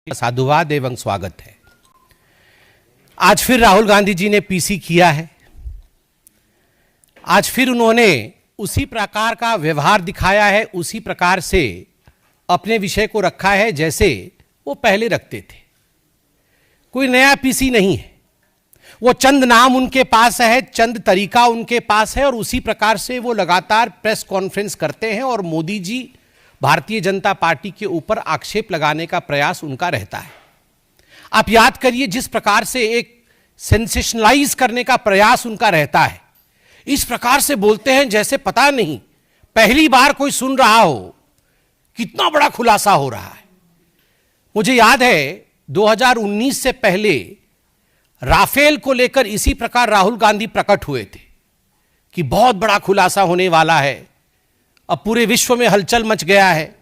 साधुवाद एवं स्वागत है। आज फिर राहुल गांधी जी ने पीसी किया है। आज फिर उन्होंने उसी प्रकार का व्यवहार दिखाया है, उसी प्रकार से अपने विषय को रखा है जैसे वो पहले रखते थे। कोई नया पीसी नहीं है, वो चंद नाम उनके पास है, चंद तरीका उनके पास है और उसी प्रकार से वो लगातार प्रेस कॉन्फ्रेंस करते हैं और मोदी जी भारतीय जनता पार्टी के ऊपर आक्षेप लगाने का प्रयास उनका रहता है। आप याद करिए, जिस प्रकार से एक सेंसेशनलाइज करने का प्रयास उनका रहता है, इस प्रकार से बोलते हैं जैसे पता नहीं पहली बार कोई सुन रहा हो, कितना बड़ा खुलासा हो रहा है। मुझे याद है 2019 से पहले राफेल को लेकर इसी प्रकार राहुल गांधी प्रकट हुए थे कि बहुत बड़ा खुलासा होने वाला है, अब पूरे विश्व में हलचल मच गया है,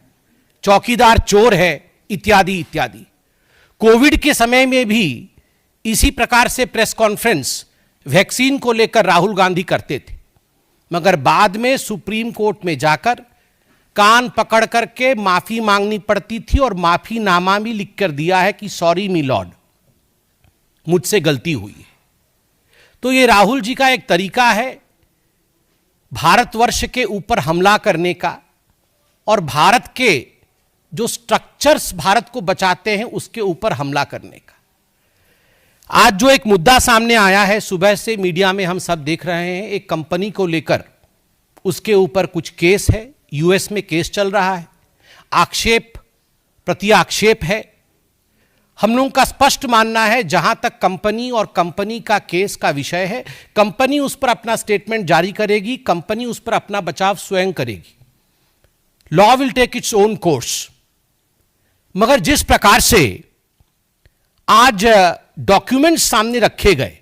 चौकीदार चोर है, इत्यादि इत्यादि। कोविड के समय में भी इसी प्रकार से प्रेस कॉन्फ्रेंस वैक्सीन को लेकर राहुल गांधी करते थे, मगर बाद में सुप्रीम कोर्ट में जाकर कान पकड़ करके माफी मांगनी पड़ती थी और माफीनामा भी लिख कर दिया है कि सॉरी मी लॉर्ड, मुझसे गलती हुई है। तो ये राहुल जी का एक तरीका है भारतवर्ष के ऊपर हमला करने का और भारत के जो स्ट्रक्चर्स भारत को बचाते हैं उसके ऊपर हमला करने का। आज जो एक मुद्दा सामने आया है, सुबह से मीडिया में हम सब देख रहे हैं, एक कंपनी को लेकर उसके ऊपर कुछ केस है, यूएस में केस चल रहा है, आक्षेप प्रति आक्षेप है। हम लोगों का स्पष्ट मानना है, जहां तक कंपनी और कंपनी का केस का विषय है, कंपनी उस पर अपना स्टेटमेंट जारी करेगी, कंपनी उस पर अपना बचाव स्वयं करेगी। Law will take its own course. मगर जिस प्रकार से आज डॉक्यूमेंट्स सामने रखे गए,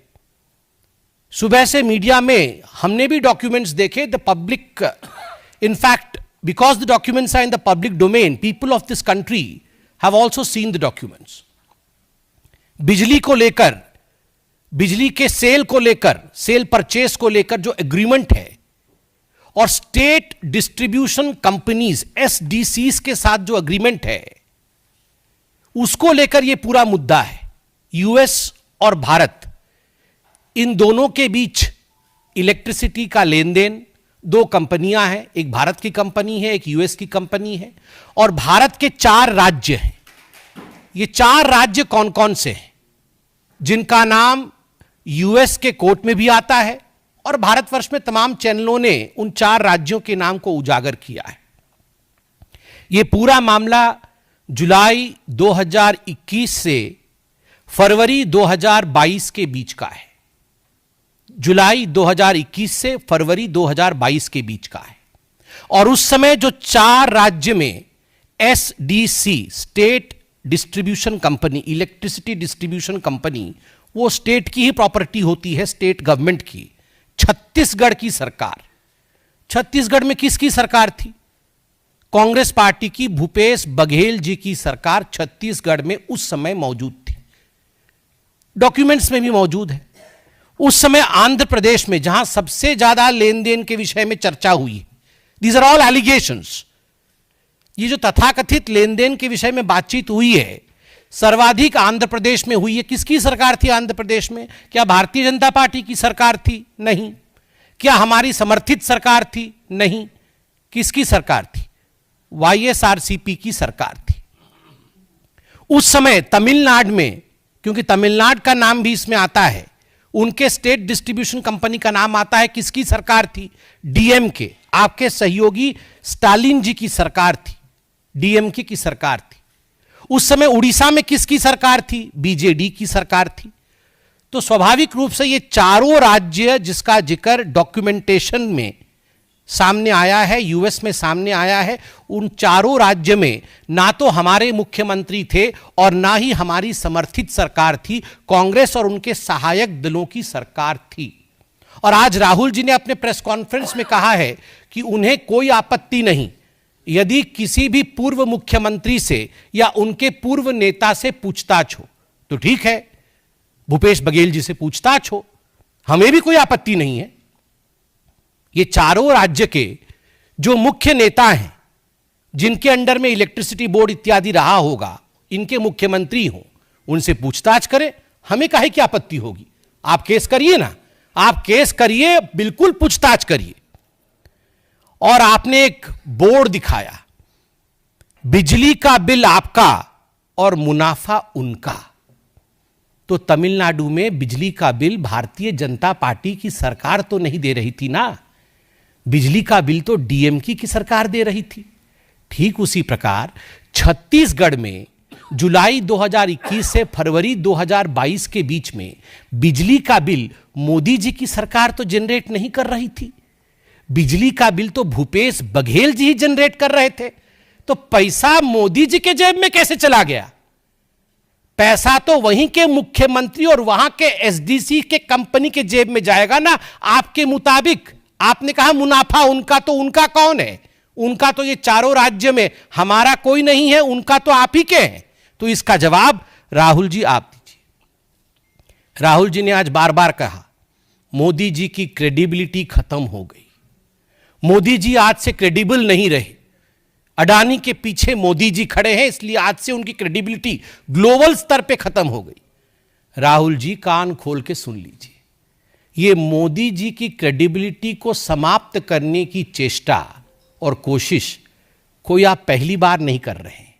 सुबह से मीडिया में हमने भी डॉक्यूमेंट्स देखे। The public, in fact because the documents are in the public domain, people of this country have also seen the documents. बिजली को लेकर, बिजली के सेल को लेकर, सेल परचेस को लेकर जो एग्रीमेंट है और स्टेट डिस्ट्रीब्यूशन कंपनीज एसडीसीज के साथ जो एग्रीमेंट है, उसको लेकर यह पूरा मुद्दा है। यूएस और भारत, इन दोनों के बीच इलेक्ट्रिसिटी का लेन देन, दो कंपनियां हैं, एक भारत की कंपनी है, एक यूएस की कंपनी है, और भारत के 4 राज्य हैं। ये 4 राज्य कौन कौन से हैं, जिनका नाम यूएस के कोर्ट में भी आता है और भारतवर्ष में तमाम चैनलों ने उन 4 राज्यों के नाम को उजागर किया है। यह पूरा मामला जुलाई 2021 से फरवरी 2022 के बीच का है। जुलाई 2021 से फरवरी 2022 के बीच का है। और उस समय जो 4 राज्य में SDC, state distribution company, electricity distribution company, वो स्टेट की ही प्रॉपर्टी होती है, स्टेट गवर्नमेंट की। छत्तीसगढ़ की सरकार, छत्तीसगढ़ में किसकी सरकार थी? कांग्रेस पार्टी की, भूपेश बघेल जी की सरकार छत्तीसगढ़ में उस समय मौजूद थी, डॉक्यूमेंट्स में भी मौजूद है। उस समय आंध्र प्रदेश में, जहां सबसे ज्यादा लेन देन के विषय में चर्चा हुई, दीज आर ऑल एलिगेशंस, ये जो तथाकथित लेन देन के विषय में बातचीत हुई है, सर्वाधिक आंध्र प्रदेश में हुई है। किसकी सरकार थी आंध्र प्रदेश में? क्या भारतीय जनता पार्टी की सरकार थी? नहीं। क्या हमारी समर्थित सरकार थी? नहीं। किसकी सरकार थी? वाईएसआरसीपी की सरकार थी। उस समय तमिलनाडु में, क्योंकि तमिलनाडु का नाम भी इसमें आता है, उनके स्टेट डिस्ट्रीब्यूशन कंपनी का नाम आता है। किसकी सरकार थी? डीएमके, आपके सहयोगी स्टालिन जी की सरकार थी, डीएमके की सरकार थी। उस समय उड़ीसा में किसकी सरकार थी? बीजेडी की सरकार थी। तो स्वाभाविक रूप से ये चारों राज्य जिसका जिक्र डॉक्यूमेंटेशन में सामने आया है, यूएस में सामने आया है, उन चारों राज्य में ना तो हमारे मुख्यमंत्री थे और ना ही हमारी समर्थित सरकार थी, कांग्रेस और उनके सहायक दलों की सरकार थी। और आज राहुल जी ने अपने प्रेस कॉन्फ्रेंस में कहा है कि उन्हें कोई आपत्ति नहीं यदि किसी भी पूर्व मुख्यमंत्री से या उनके पूर्व नेता से पूछताछ हो, तो ठीक है, भूपेश बघेल जी से पूछताछ हो, हमें भी कोई आपत्ति नहीं है। ये चारों राज्य के जो मुख्य नेता हैं, जिनके अंडर में इलेक्ट्रिसिटी बोर्ड इत्यादि रहा होगा, इनके मुख्यमंत्री हों, उनसे पूछताछ करें, हमें काहे की आपत्ति होगी। आप केस करिए ना, आप केस करिए, बिल्कुल पूछताछ करिए। और आपने एक बोर्ड दिखाया, बिजली का बिल आपका और मुनाफा उनका। तो तमिलनाडु में बिजली का बिल भारतीय जनता पार्टी की सरकार तो नहीं दे रही थी ना, बिजली का बिल तो डीएमके की सरकार दे रही थी। ठीक उसी प्रकार छत्तीसगढ़ में जुलाई 2021 से फरवरी 2022 के बीच में बिजली का बिल मोदी जी की सरकार तो जनरेट नहीं कर रही थी, बिजली का बिल तो भूपेश बघेल जी ही जनरेट कर रहे थे। तो पैसा मोदी जी के जेब में कैसे चला गया? पैसा तो वहीं के मुख्यमंत्री और वहां के एसडीसी के कंपनी के जेब में जाएगा ना। आपके मुताबिक आपने कहा मुनाफा उनका, तो उनका कौन है? उनका तो ये चारों राज्य में, हमारा कोई नहीं है, उनका तो आप ही के हैं। तो इसका जवाब राहुल जी आप दीजिए। राहुल जी ने आज बार बार कहा मोदी जी की क्रेडिबिलिटी खत्म हो गई, मोदी जी आज से क्रेडिबल नहीं रहे, अडानी के पीछे मोदी जी खड़े हैं, इसलिए आज से उनकी क्रेडिबिलिटी ग्लोबल स्तर पे खत्म हो गई। राहुल जी कान खोल के सुन लीजिए, ये मोदी जी की क्रेडिबिलिटी को समाप्त करने की चेष्टा और कोशिश कोई आप पहली बार नहीं कर रहे हैं।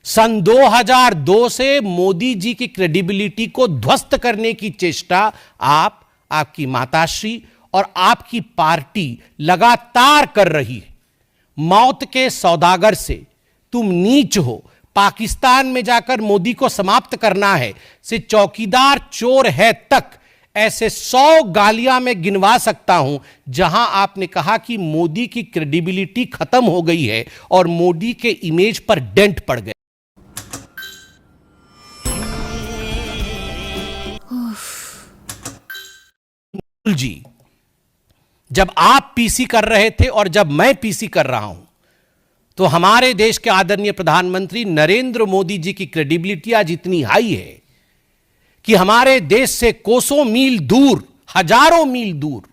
सन 2002 से मोदी जी की क्रेडिबिलिटी को ध्वस्त करने की चेष्टा आप, आपकी माताश्री और आपकी पार्टी लगातार कर रही है। मौत के सौदागर से तुम नीच हो, पाकिस्तान में जाकर मोदी को समाप्त करना है, से चौकीदार चोर है तक, ऐसे 100 गालियां मैं गिनवा सकता हूं जहां आपने कहा कि मोदी की क्रेडिबिलिटी खत्म हो गई है और मोदी के इमेज पर डेंट पड़ गए। जी, जब आप पीसी कर रहे थे और जब मैं पीसी कर रहा हूं, तो हमारे देश के आदरणीय प्रधानमंत्री नरेंद्र मोदी जी की क्रेडिबिलिटी आज इतनी हाई है कि हमारे देश से कोसों मील दूर, हजारों मील दूर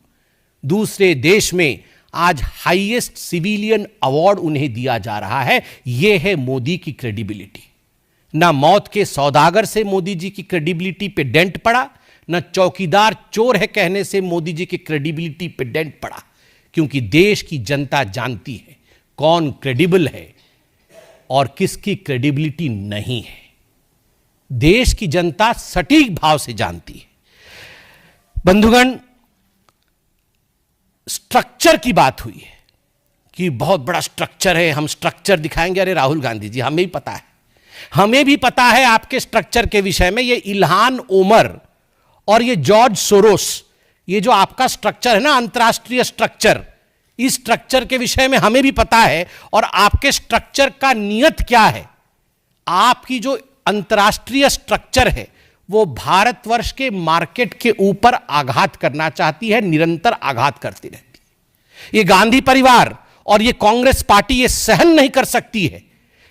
दूसरे देश में आज हाईएस्ट सिविलियन अवार्ड उन्हें दिया जा रहा है। यह है मोदी की क्रेडिबिलिटी। ना मौत के सौदागर से मोदी जी की क्रेडिबिलिटी पे डेंट पड़ा, न चौकीदार चोर है कहने से मोदी जी की क्रेडिबिलिटी पे डेंट पड़ा, क्योंकि देश की जनता जानती है कौन क्रेडिबल है और किसकी क्रेडिबिलिटी नहीं है। देश की जनता सटीक भाव से जानती है। बंधुगण, स्ट्रक्चर की बात हुई है कि बहुत बड़ा स्ट्रक्चर है, हम स्ट्रक्चर दिखाएंगे। अरे राहुल गांधी जी, हमें भी पता है, हमें भी पता है आपके स्ट्रक्चर के विषय में। ये इल्हान ओमर और ये जॉर्ज सोरोस, ये जो आपका स्ट्रक्चर है ना, अंतरराष्ट्रीय स्ट्रक्चर, इस स्ट्रक्चर के विषय में हमें भी पता है। और आपके स्ट्रक्चर का नियत क्या है? आपकी जो अंतरराष्ट्रीय स्ट्रक्चर है वो भारतवर्ष के मार्केट के ऊपर आघात करना चाहती है, निरंतर आघात करती रहती है। ये गांधी परिवार और ये कांग्रेस पार्टी ये सहन नहीं कर सकती है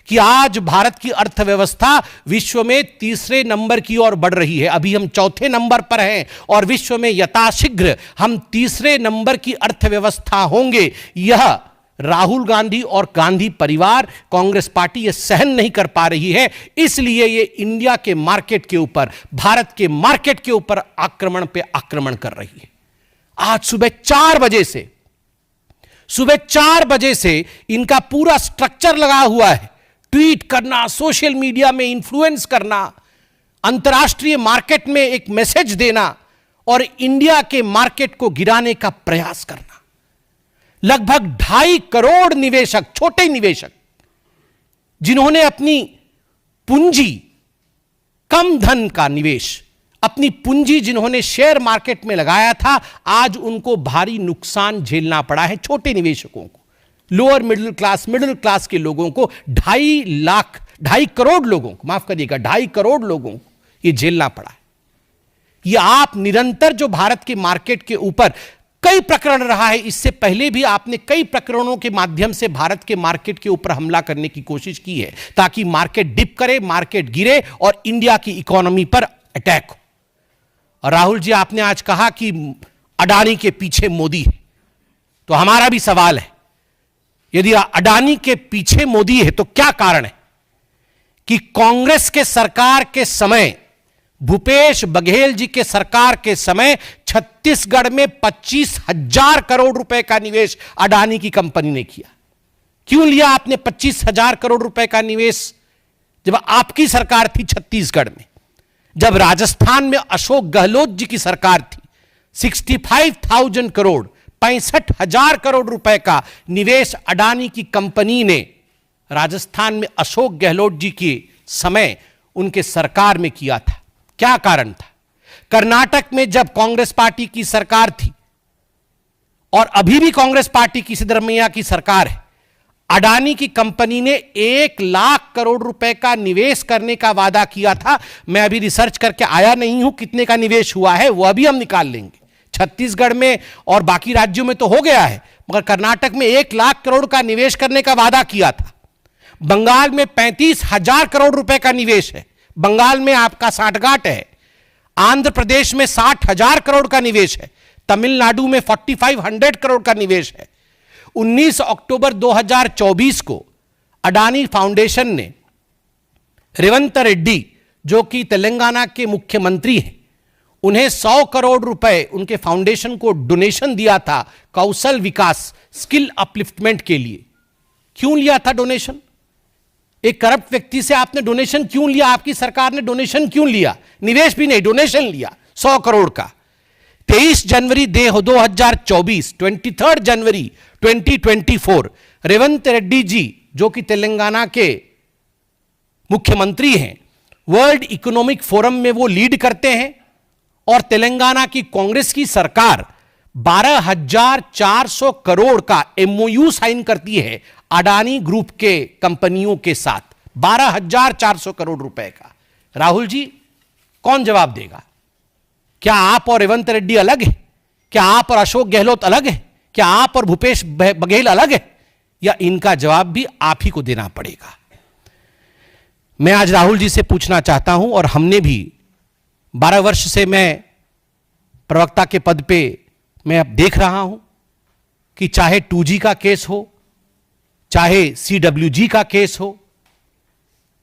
कि आज भारत की अर्थव्यवस्था विश्व में तीसरे नंबर की ओर बढ़ रही है। अभी हम चौथे नंबर पर हैं और विश्व में यथाशीघ्र हम तीसरे नंबर की अर्थव्यवस्था होंगे। यह राहुल गांधी और गांधी परिवार, कांग्रेस पार्टी ये सहन नहीं कर पा रही है, इसलिए ये इंडिया के मार्केट के ऊपर, भारत के मार्केट के ऊपर आक्रमण पे आक्रमण कर रही है। आज सुबह 4 बजे से इनका पूरा स्ट्रक्चर लगा हुआ है। ट्वीट करना, सोशल मीडिया में इन्फ्लुएंस करना, अंतर्राष्ट्रीय मार्केट में एक मैसेज देना और इंडिया के मार्केट को गिराने का प्रयास करना। लगभग 2.5 करोड़ निवेशक, छोटे निवेशक, जिन्होंने अपनी पूंजी, कम धन का निवेश, अपनी पूंजी जिन्होंने शेयर मार्केट में लगाया था, आज उनको भारी नुकसान झेलना पड़ा है। छोटे निवेशकों को, लोअर मिडिल क्लास के लोगों को, 2.5 करोड़ लोगों को, माफ करिएगा, 2.5 करोड़ लोगों को यह झेलना पड़ा है। यह आप निरंतर जो भारत के मार्केट के ऊपर कई प्रकरण रहा है, इससे पहले भी आपने कई प्रकरणों के माध्यम से भारत के मार्केट के ऊपर हमला करने की कोशिश की है, ताकि मार्केट डिप करे, मार्केट गिरे और इंडिया की इकोनॉमी पर अटैक हो। और राहुल जी, आपने आज कहा कि अडानी के पीछे मोदी है, तो हमारा भी सवाल है, यदि अडानी के पीछे मोदी है तो क्या कारण है? कि कांग्रेस के सरकार के समय, भूपेश बघेल जी के सरकार के समय छत्तीसगढ़ में 25,000 करोड़ रुपए का निवेश अडानी की कंपनी ने किया। क्यों लिया आपने 25,000 करोड़ रुपए का निवेश जब आपकी सरकार थी छत्तीसगढ़ में? जब राजस्थान में अशोक गहलोत जी की सरकार थी, 65,000 करोड़, 65,000 करोड़ रुपए का निवेश अडानी की कंपनी ने राजस्थान में अशोक गहलोत जी के समय उनके सरकार में किया था। क्या कारण था? कर्नाटक में जब कांग्रेस पार्टी की सरकार थी, और अभी भी कांग्रेस पार्टी की सिद्धरमैया की सरकार है, अडानी की कंपनी ने 1 लाख करोड़ रुपए का निवेश करने का वादा किया था। मैं अभी रिसर्च करके आया नहीं हूं कितने का निवेश हुआ है, वह भी हम निकाल लेंगे। छत्तीसगढ़ में और बाकी राज्यों में तो हो गया है, मगर कर्नाटक में 1 लाख करोड़ का निवेश करने का वादा किया था। बंगाल में 35,000 करोड़ रुपए का निवेश है, बंगाल में आपका साठगांठ है। आंध्र प्रदेश में 60,000 करोड़ का निवेश है, तमिलनाडु में 4,500 करोड़ का निवेश है। 19 अक्टूबर 2024 को अडानी फाउंडेशन ने रेवंत रेड्डी, जो कि तेलंगाना के मुख्यमंत्री हैं, उन्हें 100 करोड़ रुपए उनके फाउंडेशन को डोनेशन दिया था कौशल विकास, स्किल अपलिफ्टमेंट के लिए। क्यों लिया था डोनेशन? एक करप्ट व्यक्ति से आपने डोनेशन क्यों लिया? आपकी सरकार ने डोनेशन क्यों लिया? निवेश भी नहीं, डोनेशन लिया 100 करोड़ का। 23 जनवरी 2024, 23 जनवरी 2024, रेवंत रेड्डी जी, जो कि तेलंगाना के मुख्यमंत्री हैं, वर्ल्ड इकोनॉमिक फोरम में वो लीड करते हैं, और तेलंगाना की कांग्रेस की सरकार 12,400 करोड़ का एमओयू साइन करती है अडानी ग्रुप के कंपनियों के साथ, 12,400 करोड़ रुपए का। राहुल जी, कौन जवाब देगा? क्या आप और रेवंत रेड्डी अलग है? क्या आप और अशोक गहलोत अलग है? क्या आप और भूपेश बघेल अलग है? या इनका जवाब भी आप ही को देना पड़ेगा? मैं आज राहुल जी से पूछना चाहता हूं, और हमने भी 12 वर्ष से मैं प्रवक्ता के पद पे मैं अब देख रहा हूं कि चाहे 2G का केस हो, चाहे CWG का केस हो,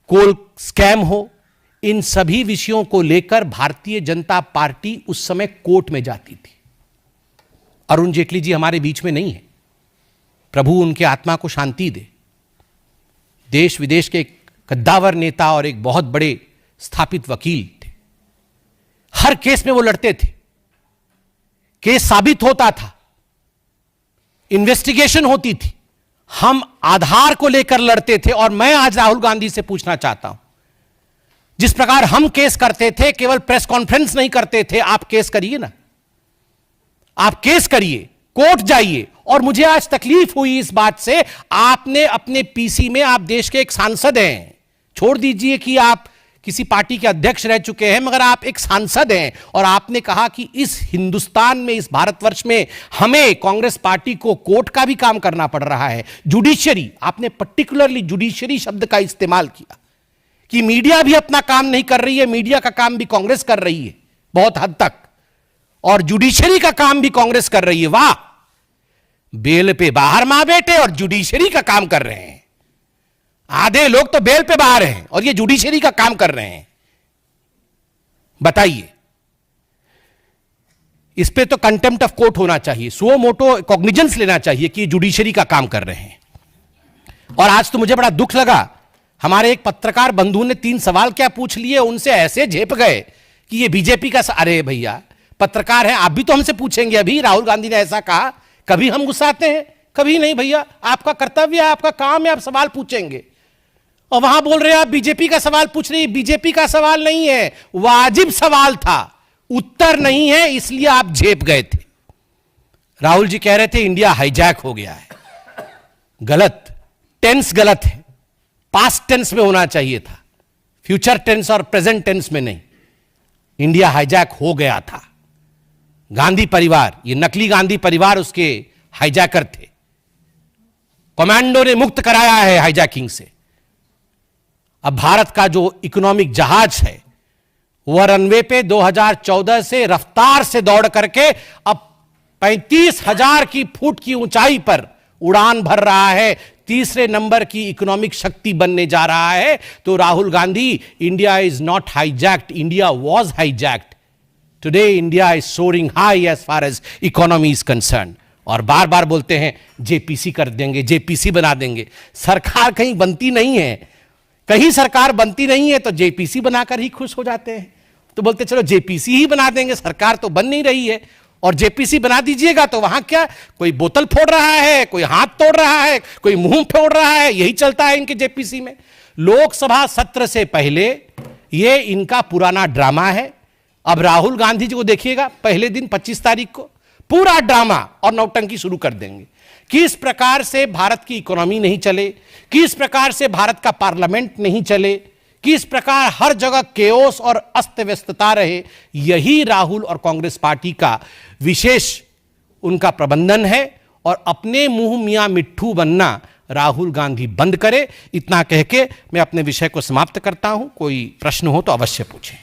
कोल स्कैम हो, इन सभी विषयों को लेकर भारतीय जनता पार्टी उस समय कोर्ट में जाती थी। अरुण जेटली जी हमारे बीच में नहीं है, प्रभु उनके आत्मा को शांति दे। देश विदेश के एक कद्दावर नेता और एक बहुत बड़े स्थापित वकील थे। हर केस में वो लड़ते थे, केस साबित होता था, इन्वेस्टिगेशन होती थी, हम आधार को लेकर लड़ते थे। और मैं आज राहुल गांधी से पूछना चाहता हूं, जिस प्रकार हम केस करते थे, केवल प्रेस कॉन्फ्रेंस नहीं करते थे, आप केस करिए ना, आप केस करिए, कोर्ट जाइए। और मुझे आज तकलीफ हुई इस बात से, आपने अपने पीसी में, आप देश के एक सांसद हैं, छोड़ दीजिए कि आप किसी पार्टी के अध्यक्ष रह चुके हैं, मगर आप एक सांसद हैं, और आपने कहा कि इस हिंदुस्तान में, इस भारतवर्ष में हमें कांग्रेस पार्टी को कोर्ट का भी काम करना पड़ रहा है, जुडिशरी, आपने पर्टिकुलरली जुडिशरी शब्द का इस्तेमाल किया कि मीडिया भी अपना काम नहीं कर रही है, मीडिया का काम भी कांग्रेस कर रही है बहुत हद तक, और जुडिशरी का काम भी कांग्रेस कर रही है। वाह, बेल पे बाहर मां बेटे और जुडिशरी का काम कर रहे हैं। आधे लोग तो बेल पे बाहर हैं और ये जुडिशरी का काम कर रहे हैं। बताइए, इस पे तो कंटेम्प्ट ऑफ कोर्ट होना चाहिए, सुओ मोटो कॉग्निजेंस लेना चाहिए कि जुडिशरी का काम कर रहे हैं। और आज तो मुझे बड़ा दुख लगा, हमारे एक पत्रकार बंधु ने 3 सवाल क्या पूछ लिए, उनसे ऐसे झेप गए कि ये बीजेपी का। अरे भैया, पत्रकार हैं, आप भी तो हमसे पूछेंगे। अभी राहुल गांधी ने ऐसा कहा, कभी हम गुस्साते हैं? कभी नहीं भैया, आपका कर्तव्य है, आपका काम है, आप सवाल पूछेंगे। और वहां बोल रहे हैं आप बीजेपी का सवाल पूछ रही। बीजेपी का सवाल नहीं है, वाजिब सवाल था, उत्तर नहीं है, इसलिए आप झेप गए थे। राहुल जी कह रहे थे इंडिया हाईजैक हो गया है। गलत, टेंस गलत है, पास्ट टेंस में होना चाहिए था, फ्यूचर टेंस और प्रेजेंट टेंस में नहीं। इंडिया हाईजैक हो गया था। गांधी परिवार, ये नकली गांधी परिवार उसके हाईजैकर थे। कमांडो ने मुक्त कराया है हाईजैकिंग से। अब भारत का जो इकोनॉमिक जहाज है वह रनवे पे 2014 से रफ्तार से दौड़ करके अब 35,000 की फुट की ऊंचाई पर उड़ान भर रहा है। तीसरे नंबर की इकोनॉमिक शक्ति बनने जा रहा है, तो Rahul Gandhi, India is not hijacked, India was hijacked. Today India is soaring high as far as economy is concern. और बार बार बोलते हैं जेपीसी कर देंगे, जेपीसी बना देंगे। सरकार कहीं बनती नहीं है, कहीं सरकार बनती नहीं है तो जेपीसी बनाकर ही खुश हो जाते हैं। तो बोलते चलो जेपीसी ही बना देंगे, सरकार तो बन नहीं रही है, और जेपीसी बना दीजिएगा तो वहां क्या, कोई बोतल फोड़ रहा है, कोई हाथ तोड़ रहा है, कोई मुंह फोड़ रहा है, यही चलता है इनके जेपीसी में। लोकसभा सत्र से पहले ये इनका पुराना ड्रामा है। अब राहुल गांधी जी को देखिएगा, पहले दिन 25 तारीख को पूरा ड्रामा और नौटंकी शुरू कर देंगे। किस प्रकार से भारत की इकोनॉमी नहीं चले, किस प्रकार से भारत का पार्लियामेंट नहीं चले, किस प्रकार हर जगह केओस और अस्त व्यस्तता रहे, यही राहुल और कांग्रेस पार्टी का विशेष उनका प्रबंधन है। और अपने मुंह मियां मिट्ठू बनना राहुल गांधी बंद करे। इतना कह के मैं अपने विषय को समाप्त करता हूं। कोई प्रश्न हो तो अवश्य पूछें।